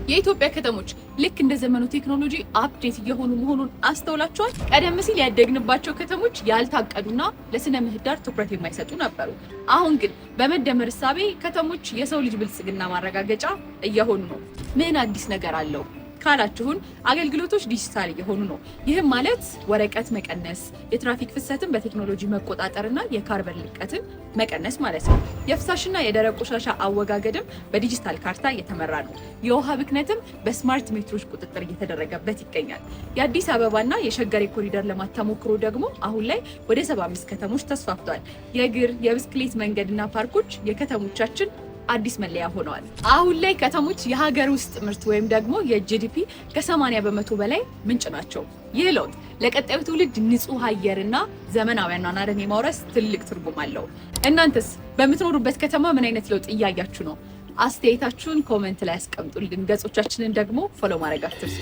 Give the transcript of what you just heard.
የኢትዮጵያ ከተሞች ልክ እንደ ዘመኑ ቴክኖሎጂ አፕዴት እየሆኑ መሆኑን አስተውላችኋል? ቀደም ሲል ያደግንባቸው ከተሞች ያልታቀዱና ለስነ ምህዳር ትኩረት የማይሰጡ ነበሩ። አሁን ግን በመደመር እሳቤ ከተሞች የሰው ልጅ ብልጽግና ማረጋገጫ እየሆኑ ነው። ምን አዲስ ነገር አለው ካላችሁን አገልግሎቶች ዲጂታል እየሆኑ ነው። ይህም ማለት ወረቀት መቀነስ፣ የትራፊክ ፍሰትን በቴክኖሎጂ መቆጣጠርና የካርበን ልቀትን መቀነስ ማለት ነው። የፍሳሽና የደረቅ ቆሻሻ አወጋገድም በዲጂታል ካርታ እየተመራ ነው። የውሃ ብክነትም በስማርት ሜትሮች ቁጥጥር እየተደረገበት ይገኛል። የአዲስ አበባና የሸገር ኮሪደር ልማት ተሞክሮ ደግሞ አሁን ላይ ወደ 75 ከተሞች ተስፋፍቷል። የእግር የብስክሌት መንገድና ፓርኮች የከተሞቻችን አዲስ መለያ ሆነዋል። አሁን ላይ ከተሞች የሀገር ውስጥ ምርት ወይም ደግሞ የጂዲፒ ከ80 በመቶ በላይ ምንጭ ናቸው። ይህ ለውጥ ለቀጣዩ ትውልድ ንጹህ አየርና ዘመናዊ አኗኗርን የማውረስ ትልቅ ትርጉም አለው። እናንተስ በምትኖሩበት ከተማ ምን አይነት ለውጥ እያያችሁ ነው? አስተያየታችሁን ኮሜንት ላይ አስቀምጡልን። ገጾቻችንን ደግሞ ፎሎ ማድረግ አትርሱ።